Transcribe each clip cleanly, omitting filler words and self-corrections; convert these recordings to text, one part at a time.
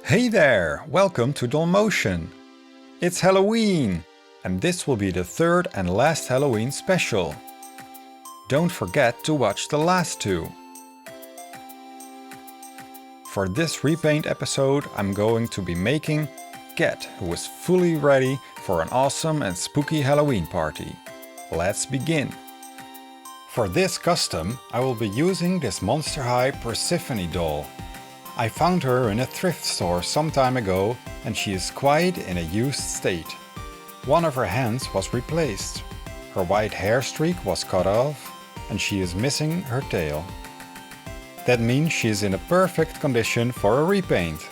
Hey there! Welcome to Dollmotion! It's Halloween! And this will be the third and last Halloween special. Don't forget to watch the last two. For this repaint episode I'm going to be making Cat, who is fully ready for an awesome and spooky Halloween party. Let's begin! For this custom I will be using this Monster High Persephone doll. I found her in a thrift store some time ago and she is quite in a used state. One of her hands was replaced, her white hair streak was cut off and she is missing her tail. That means she is in a perfect condition for a repaint.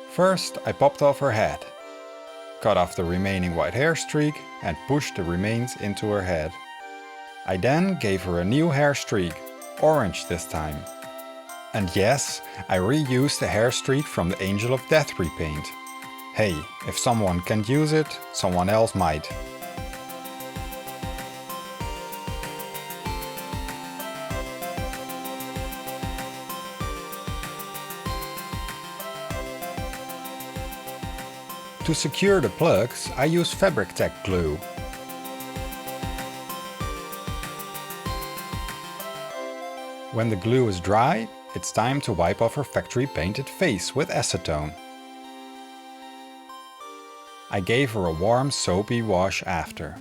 First I popped off her head, cut off the remaining white hair streak and pushed the remains into her head. I then gave her a new hair streak, orange this time. And yes, I reused the hair streak from the Angel of Death repaint. Hey, if someone can't use it, someone else might. To secure the plugs, I use fabric tack glue. When the glue is dry, it's time to wipe off her factory painted face with acetone. I gave her a warm soapy wash after.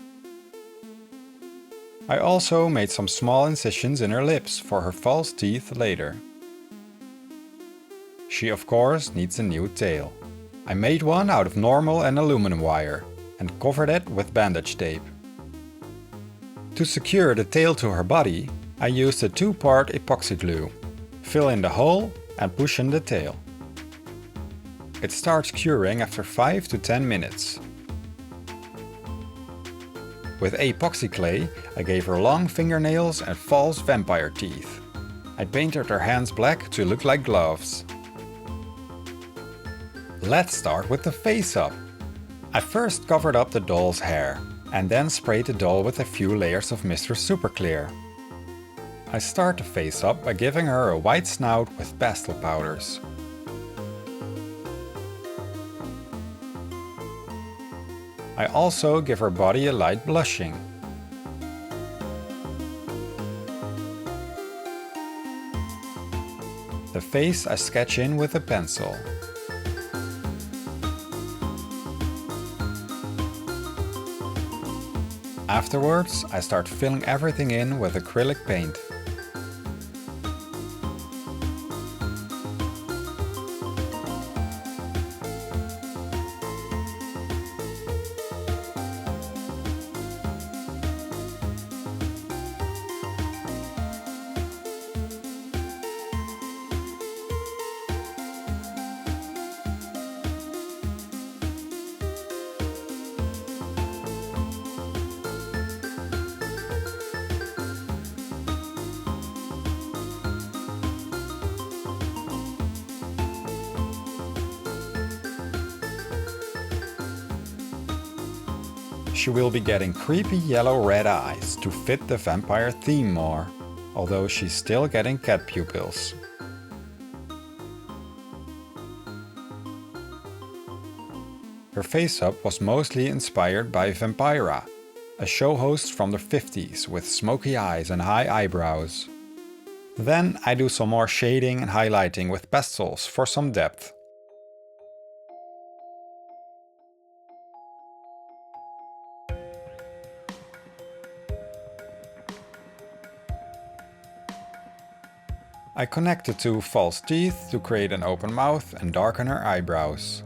I also made some small incisions in her lips for her false teeth later. She of course needs a new tail. I made one out of normal and aluminum wire and covered it with bandage tape. To secure the tail to her body, I used a 2-part epoxy glue. Fill in the hole and push in the tail. It starts curing after 5 to 10 minutes. With epoxy clay, I gave her long fingernails and false vampire teeth. I painted her hands black to look like gloves. Let's start with the face up. I first covered up the doll's hair and then sprayed the doll with a few layers of Mr. Super Clear. I start the face up by giving her a white snout with pastel powders. I also give her body a light blushing. The face I sketch in with a pencil. Afterwards, I start filling everything in with acrylic paint. She will be getting creepy yellow-red eyes to fit the vampire theme more, although she's still getting cat pupils. Her face-up was mostly inspired by Vampira, a show host from the 50s with smoky eyes and high eyebrows. Then I do some more shading and highlighting with pastels for some depth. I connected two false teeth to create an open mouth and darken her eyebrows.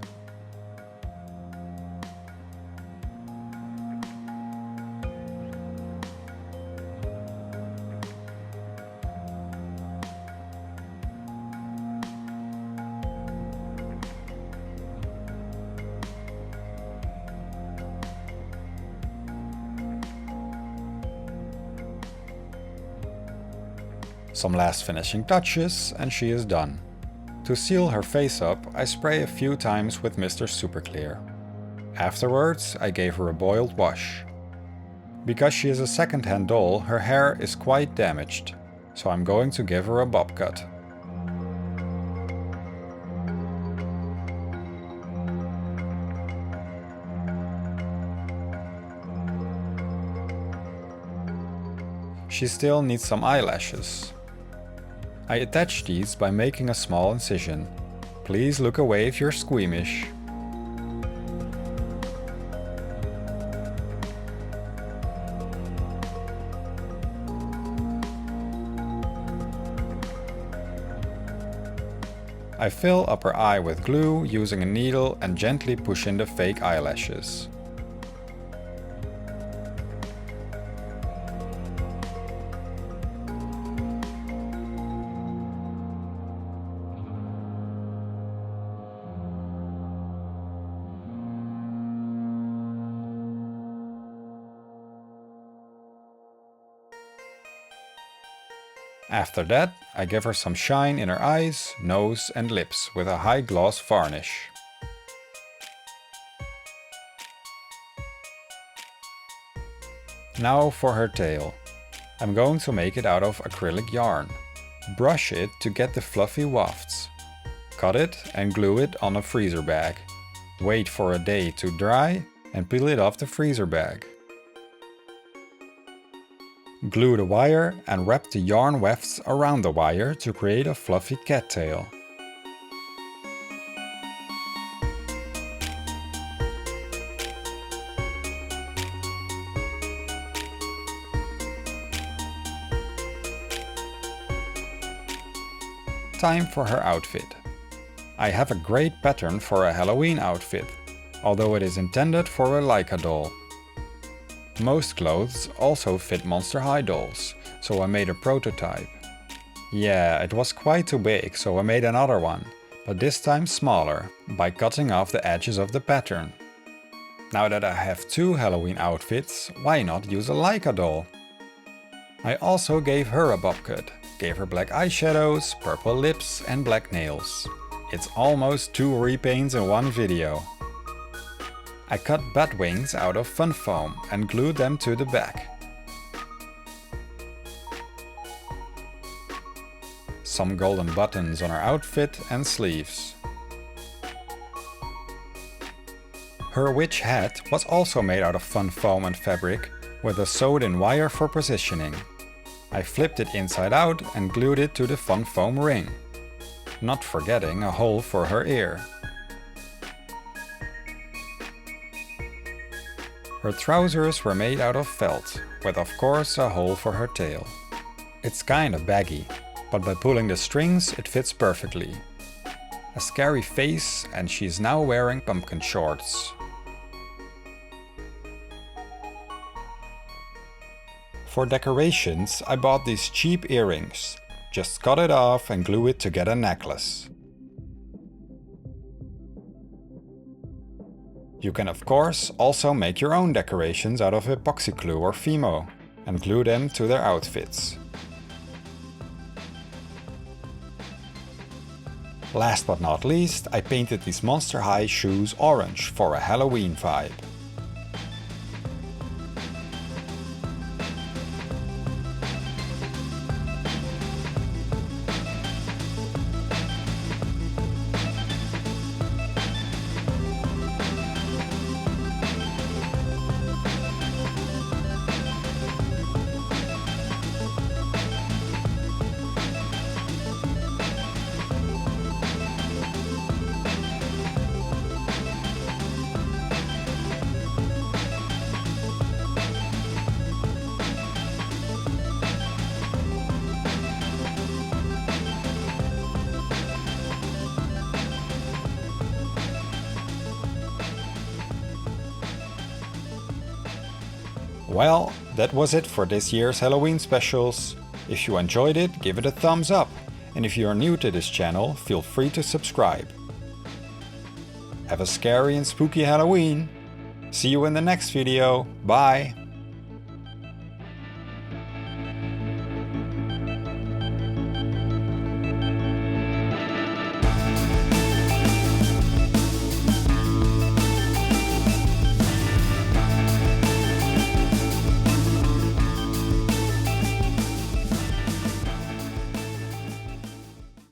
Some last finishing touches and she is done. To seal her face up, I spray a few times with Mr. Super Clear. Afterwards, I gave her a boiled wash. Because she is a second-hand doll, her hair is quite damaged, so I'm going to give her a bob cut. She still needs some eyelashes. I attach these by making a small incision. Please look away if you're squeamish. I fill up her eye with glue using a needle and gently push in the fake eyelashes. After that, I give her some shine in her eyes, nose and lips with a high gloss varnish. Now for her tail. I'm going to make it out of acrylic yarn. Brush it to get the fluffy wafts. Cut it and glue it on a freezer bag. Wait for a day to dry and peel it off the freezer bag. Glue the wire and wrap the yarn wefts around the wire to create a fluffy cattail. Time for her outfit. I have a great pattern for a Halloween outfit, although it is intended for a Leica doll. Most clothes also fit Monster High dolls, so I made a prototype. Yeah, it was quite too big, so I made another one, but this time smaller, by cutting off the edges of the pattern. Now that I have two Halloween outfits, why not use a Leica doll? I also gave her a bob cut, gave her black eyeshadows, purple lips and black nails. It's almost 2 repaints in one video. I cut bat wings out of fun foam and glued them to the back. Some golden buttons on her outfit and sleeves. Her witch hat was also made out of fun foam and fabric with a sewed-in wire for positioning. I flipped it inside out and glued it to the fun foam ring. Not forgetting a hole for her ear. Her trousers were made out of felt, with of course a hole for her tail. It's kinda baggy, but by pulling the strings it fits perfectly. A scary face and she's now wearing pumpkin shorts. For decorations I bought these cheap earrings. Just cut it off and glue it to get a necklace. You can of course also make your own decorations out of epoxy glue or Fimo and glue them to their outfits. Last but not least, I painted these Monster High shoes orange for a Halloween vibe. Well, that was it for this year's Halloween specials. If you enjoyed it, give it a thumbs up. And if you are new to this channel, feel free to subscribe. Have a scary and spooky Halloween! See you in the next video. Bye!